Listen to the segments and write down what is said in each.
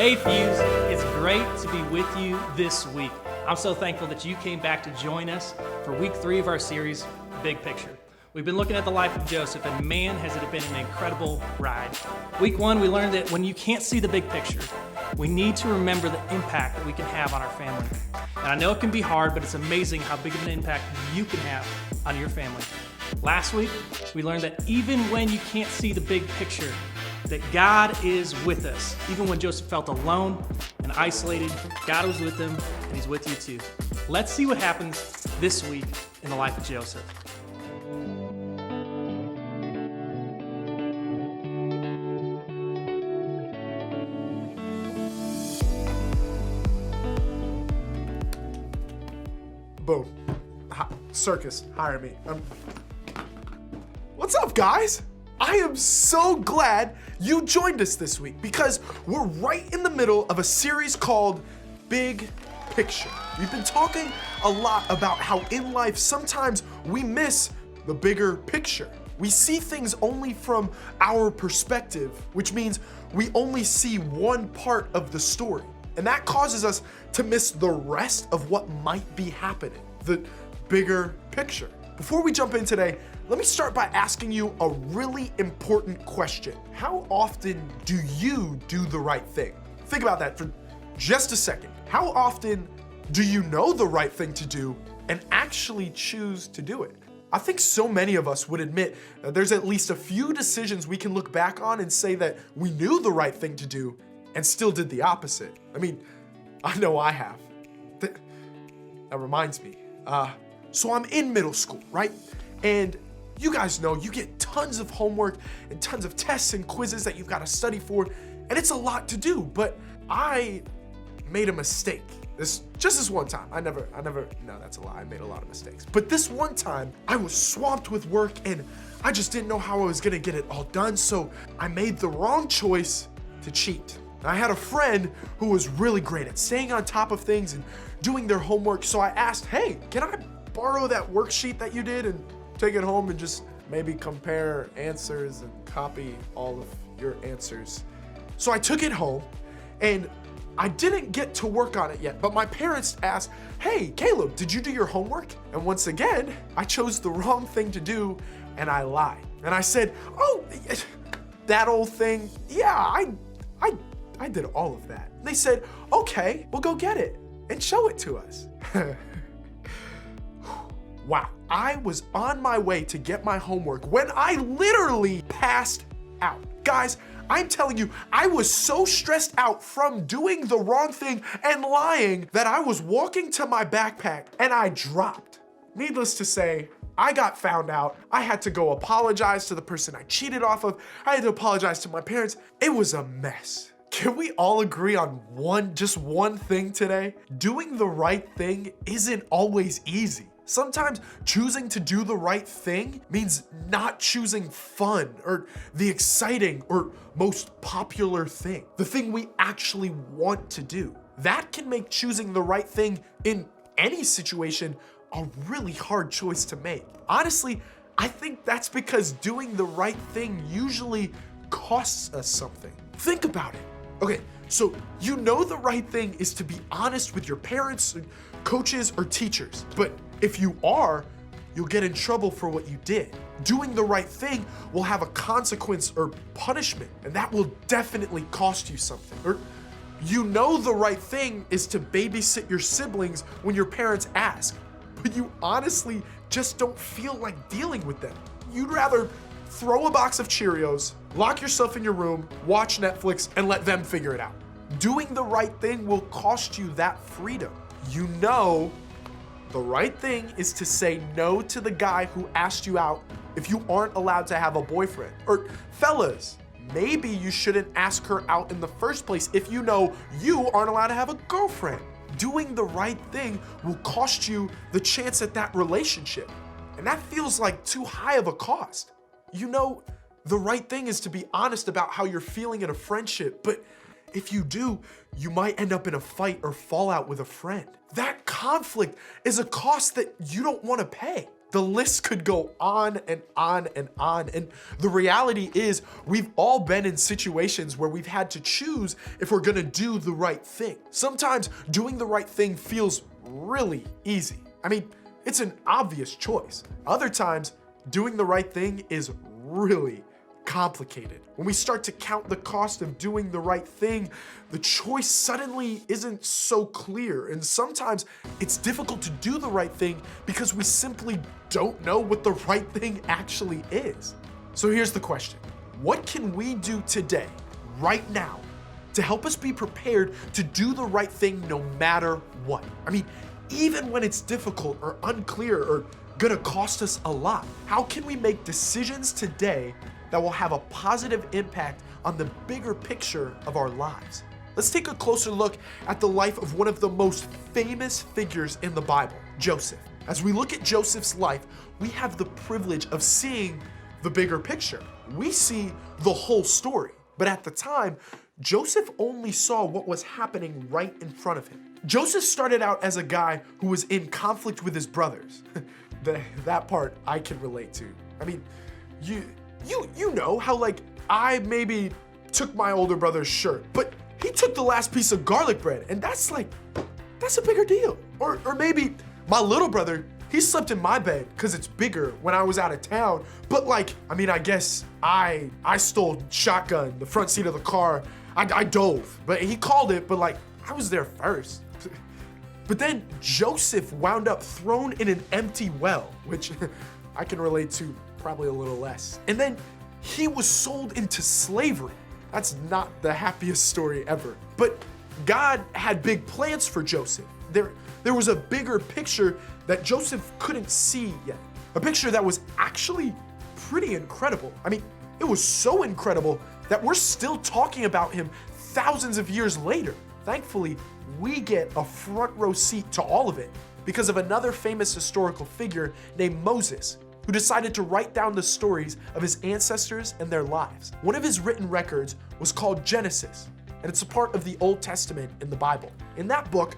Hey Fuse, it's great to be with you this week. I'm so thankful that you came back to join us for week 3 of our series, Big Picture. We've been looking at the life of Joseph, and man, has it been an incredible ride. Week 1, we learned that when you can't see the big picture, we need to remember the impact that we can have on our family. And I know it can be hard, but it's amazing how big of an impact you can have on your family. Last week, we learned that even when you can't see the big picture, that God is with us. Even when Joseph felt alone and isolated, God was with him, and he's with you too. Let's see what happens this week in the life of Joseph. Boom. Circus, hire me. What's up, guys? I am so glad you joined us this week because we're right in the middle of a series called Big Picture. We've been talking a lot about how in life sometimes we miss the bigger picture. We see things only from our perspective, which means we only see one part of the story. And that causes us to miss the rest of what might be happening, the bigger picture. Before we jump in today, let me start by asking you a really important question. How often do you do the right thing? Think about that for just a second. How often do you know the right thing to do and actually choose to do it? I think so many of us would admit that there's at least a few decisions we can look back on and say that we knew the right thing to do and still did the opposite. I mean, I know I have. That reminds me. So I'm in middle school, right? And you guys know you get tons of homework and tons of tests and quizzes that you've got to study for, and it's a lot to do, but I made a mistake. Just this one time. No, that's a lie. I made a lot of mistakes. But this one time, I was swamped with work and I just didn't know how I was gonna get it all done, so I made the wrong choice to cheat. I had a friend who was really great at staying on top of things and doing their homework, so I asked, hey, can I borrow that worksheet that you did and take it home and just maybe compare answers and copy all of your answers? So I took it home and I didn't get to work on it yet, but my parents asked, hey, Caleb, did you do your homework? And once again, I chose the wrong thing to do and I lied. And I said, oh, that old thing, yeah, I did all of that. And they said, okay, well go get it and show it to us. Wow, I was on my way to get my homework when I literally passed out. Guys, I'm telling you, I was so stressed out from doing the wrong thing and lying that I was walking to my backpack and I dropped. Needless to say, I got found out. I had to go apologize to the person I cheated off of. I had to apologize to my parents. It was a mess. Can we all agree on just one thing today? Doing the right thing isn't always easy. Sometimes choosing to do the right thing means not choosing fun or the exciting or most popular thing, the thing we actually want to do. That can make choosing the right thing in any situation a really hard choice to make. Honestly, I think that's because doing the right thing usually costs us something. Think about it. Okay, so you know the right thing is to be honest with your parents, coaches, or teachers, but if you are, you'll get in trouble for what you did. Doing the right thing will have a consequence or punishment, and that will definitely cost you something. Or you know the right thing is to babysit your siblings when your parents ask, but you honestly just don't feel like dealing with them. You'd rather throw a box of Cheerios, lock yourself in your room, watch Netflix, and let them figure it out. Doing the right thing will cost you that freedom. You know the right thing is to say no to the guy who asked you out if you aren't allowed to have a boyfriend. Or fellas, maybe you shouldn't ask her out in the first place if you know you aren't allowed to have a girlfriend. Doing the right thing will cost you the chance at that relationship. And that feels like too high of a cost. You know, the right thing is to be honest about how you're feeling in a friendship, but if you do, you might end up in a fight or fallout with a friend. That conflict is a cost that you don't want to pay. The list could go on and on and on. And the reality is, we've all been in situations where we've had to choose if we're gonna do the right thing. Sometimes doing the right thing feels really easy. I mean, it's an obvious choice. Other times, doing the right thing is really complicated. When we start to count the cost of doing the right thing, the choice suddenly isn't so clear. And sometimes it's difficult to do the right thing because we simply don't know what the right thing actually is. So here's the question. What can we do today, right now, to help us be prepared to do the right thing no matter what? I mean, even when it's difficult or unclear or gonna cost us a lot, how can we make decisions today that will have a positive impact on the bigger picture of our lives? Let's take a closer look at the life of one of the most famous figures in the Bible, Joseph. As we look at Joseph's life, we have the privilege of seeing the bigger picture. We see the whole story, but at the time, Joseph only saw what was happening right in front of him. Joseph started out as a guy who was in conflict with his brothers. That part I can relate to. I mean, you know how like I maybe took my older brother's shirt, but he took the last piece of garlic bread, and that's a bigger deal. Or maybe my little brother, he slept in my bed because it's bigger when I was out of town. But like, I mean, I guess I stole shotgun, the front seat of the car. I dove, but he called it, but like I was there first. But then Joseph wound up thrown in an empty well, which I can relate to probably a little less. And then he was sold into slavery. That's not the happiest story ever. But God had big plans for Joseph. There was a bigger picture that Joseph couldn't see yet. A picture that was actually pretty incredible. I mean, it was so incredible that we're still talking about him thousands of years later. Thankfully, we get a front row seat to all of it because of another famous historical figure named Moses, who decided to write down the stories of his ancestors and their lives. One of his written records was called Genesis, and it's a part of the Old Testament in the Bible. In that book,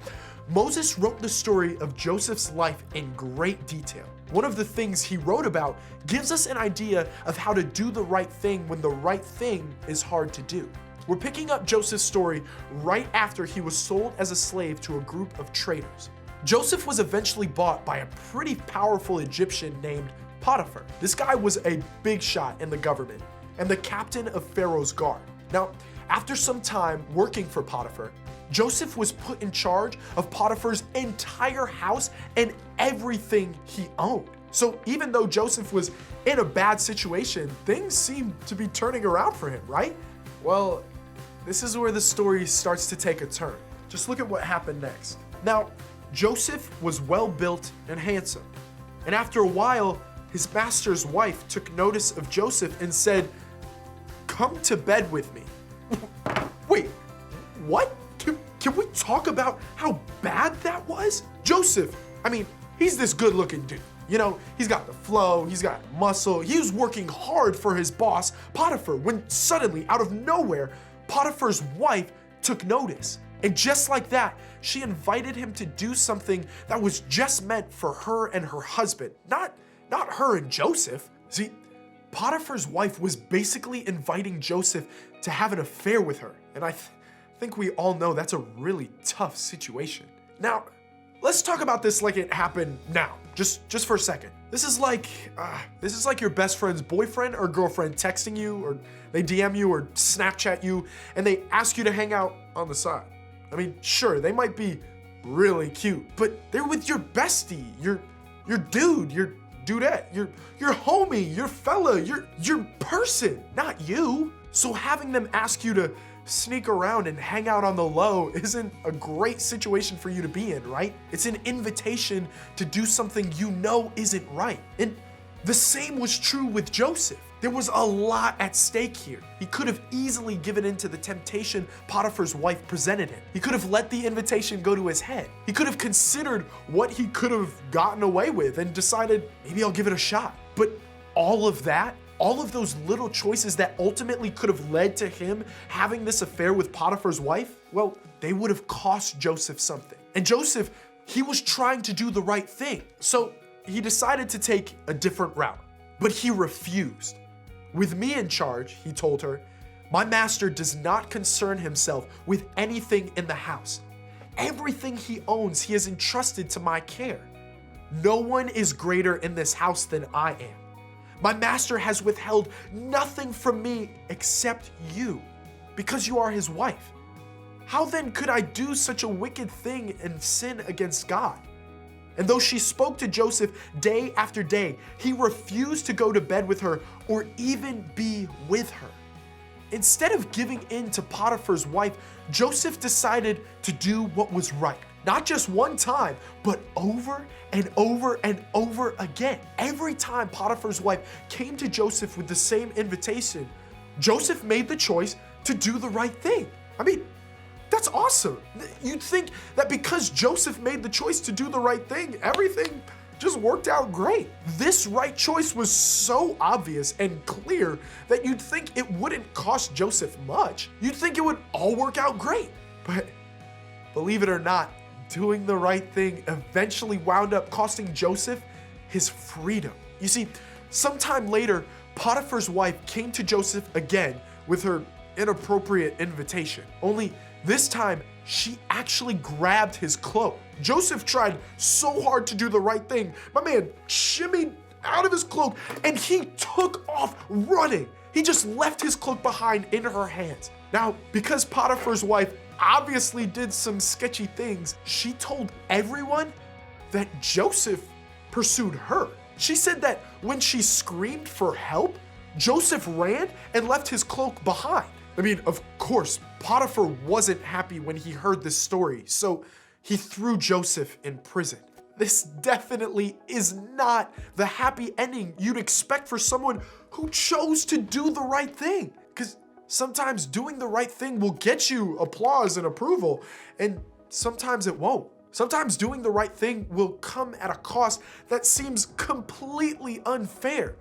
Moses wrote the story of Joseph's life in great detail. One of the things he wrote about gives us an idea of how to do the right thing when the right thing is hard to do. We're picking up Joseph's story right after he was sold as a slave to a group of traders. Joseph was eventually bought by a pretty powerful Egyptian named Potiphar. This guy was a big shot in the government and the captain of Pharaoh's guard. Now, after some time working for Potiphar, Joseph was put in charge of Potiphar's entire house and everything he owned. So even though Joseph was in a bad situation, things seemed to be turning around for him, right? Well, this is where the story starts to take a turn. Just look at what happened next. Now, Joseph was well built and handsome. And after a while, his master's wife took notice of Joseph and said, "Come to bed with me." Wait, what? Can we talk about how bad that was? Joseph, I mean, he's this good looking dude. You know, he's got the flow, he's got muscle. He was working hard for his boss, Potiphar, when suddenly, out of nowhere, Potiphar's wife took notice. And just like that, she invited him to do something that was just meant for her and her husband, not her and Joseph. See, Potiphar's wife was basically inviting Joseph to have an affair with her. And I think we all know that's a really tough situation. Now, let's talk about this like it happened now, just for a second. This is like your best friend's boyfriend or girlfriend texting you, or they DM you or Snapchat you, and they ask you to hang out on the side. I mean, sure, they might be really cute, but they're with your bestie, your dude, your dudette, your homie, your fella, your person, not you. So having them ask you to sneak around and hang out on the low isn't a great situation for you to be in, right? It's an invitation to do something you know isn't right. And the same was true with Joseph. There was a lot at stake here. He could have easily given in to the temptation Potiphar's wife presented him. He could have let the invitation go to his head. He could have considered what he could have gotten away with and decided, maybe I'll give it a shot. But all of that, all of those little choices that ultimately could have led to him having this affair with Potiphar's wife, well, they would have cost Joseph something. And Joseph, he was trying to do the right thing. So he decided to take a different route, but he refused. "With me in charge," he told her, "my master does not concern himself with anything in the house. Everything he owns, he has entrusted to my care. No one is greater in this house than I am. My master has withheld nothing from me except you, because you are his wife. How then could I do such a wicked thing and sin against God?" And though she spoke to Joseph day after day, he refused to go to bed with her or even be with her. Instead of giving in to Potiphar's wife, Joseph decided to do what was right. Not just one time, but over and over and over again. Every time Potiphar's wife came to Joseph with the same invitation, Joseph made the choice to do the right thing. I mean, that's awesome. You'd think that because Joseph made the choice to do the right thing, everything just worked out great. This right choice was so obvious and clear that you'd think it wouldn't cost Joseph much. You'd think it would all work out great. But believe it or not, doing the right thing eventually wound up costing Joseph his freedom. You see, sometime later, Potiphar's wife came to Joseph again with her inappropriate invitation. Only this time, she actually grabbed his cloak. Joseph tried so hard to do the right thing. My man shimmied out of his cloak and he took off running. He just left his cloak behind in her hands. Now, because Potiphar's wife obviously did some sketchy things, she told everyone that Joseph pursued her. She said that when she screamed for help, Joseph ran and left his cloak behind. I mean, of course, Potiphar wasn't happy when he heard this story, so he threw Joseph in prison. This definitely is not the happy ending you'd expect for someone who chose to do the right thing. Because sometimes doing the right thing will get you applause and approval, and sometimes it won't. Sometimes doing the right thing will come at a cost that seems completely unfair.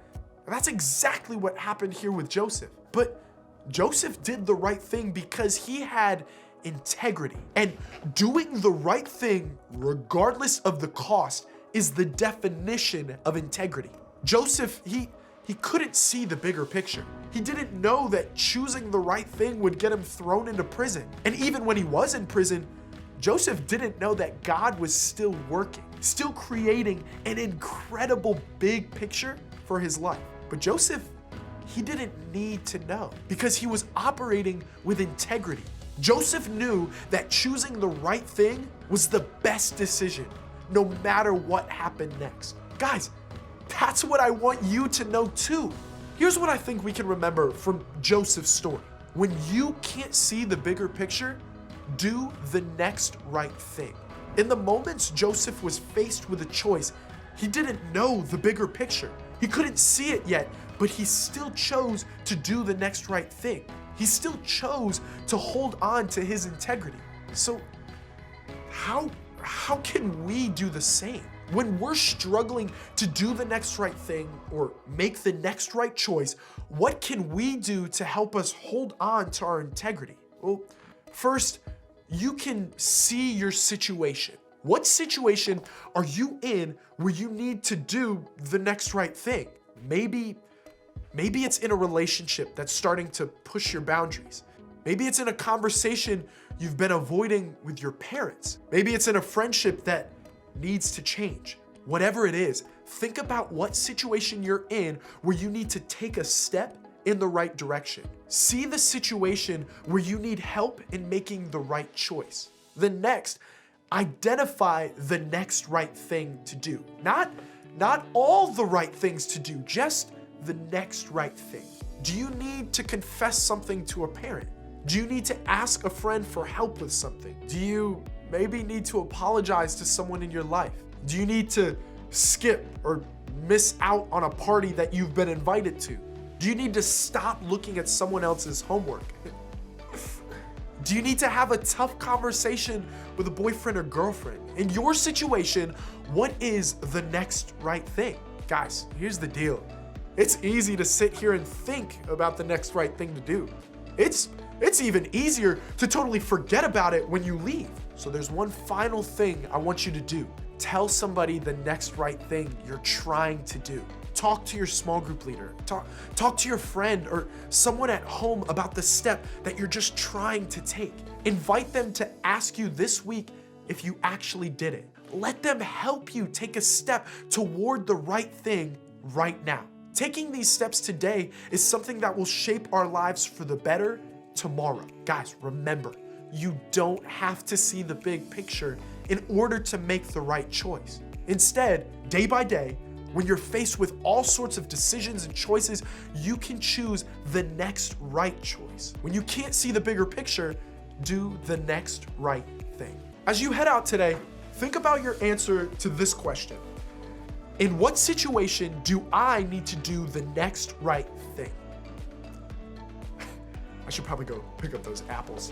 And that's exactly what happened here with Joseph. But Joseph did the right thing because he had integrity. And doing the right thing, regardless of the cost, is the definition of integrity. Joseph, he couldn't see the bigger picture. He didn't know that choosing the right thing would get him thrown into prison. And even when he was in prison, Joseph didn't know that God was still working, still creating an incredible big picture for his life. But Joseph, he didn't need to know because he was operating with integrity. Joseph knew that choosing the right thing was the best decision, no matter what happened next. Guys, that's what I want you to know too. Here's what I think we can remember from Joseph's story. When you can't see the bigger picture, do the next right thing. In the moments Joseph was faced with a choice, he didn't know the bigger picture. He couldn't see it yet, but he still chose to do the next right thing. He still chose to hold on to his integrity. So how can we do the same? When we're struggling to do the next right thing or make the next right choice, what can we do to help us hold on to our integrity? Well, first, you can see your situation. What situation are you in where you need to do the next right thing? Maybe it's in a relationship that's starting to push your boundaries. Maybe it's in a conversation you've been avoiding with your parents. Maybe it's in a friendship that needs to change. Whatever it is, think about what situation you're in where you need to take a step in the right direction. See the situation where you need help in making the right choice. Then next, identify the next right thing to do. Not all the right things to do, just the next right thing. Do you need to confess something to a parent? Do you need to ask a friend for help with something? Do you maybe need to apologize to someone in your life? Do you need to skip or miss out on a party that you've been invited to? Do you need to stop looking at someone else's homework? Do you need to have a tough conversation with a boyfriend or girlfriend? In your situation, what is the next right thing? Guys, here's the deal. It's easy to sit here and think about the next right thing to do. It's even easier to totally forget about it when you leave. So there's one final thing I want you to do. Tell somebody the next right thing you're trying to do. Talk to your small group leader. Talk to your friend or someone at home about the step that you're just trying to take. Invite them to ask you this week if you actually did it. Let them help you take a step toward the right thing right now. Taking these steps today is something that will shape our lives for the better tomorrow. Guys, remember, you don't have to see the big picture in order to make the right choice. Instead, day by day, when you're faced with all sorts of decisions and choices, you can choose the next right choice. When you can't see the bigger picture, do the next right thing. As you head out today, think about your answer to this question. In what situation do I need to do the next right thing? I should probably go pick up those apples.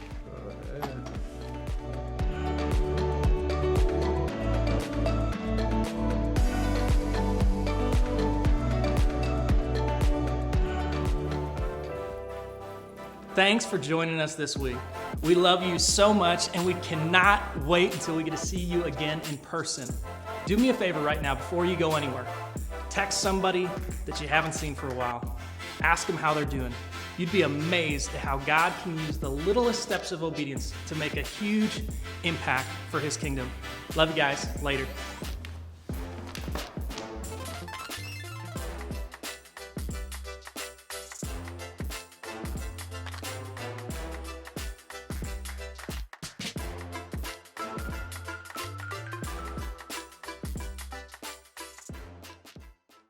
Thanks for joining us this week. We love you so much, and we cannot wait until we get to see you again in person. Do me a favor right now before you go anywhere. Text somebody that you haven't seen for a while. Ask them how they're doing. You'd be amazed at how God can use the littlest steps of obedience to make a huge impact for His kingdom. Love you guys. Later.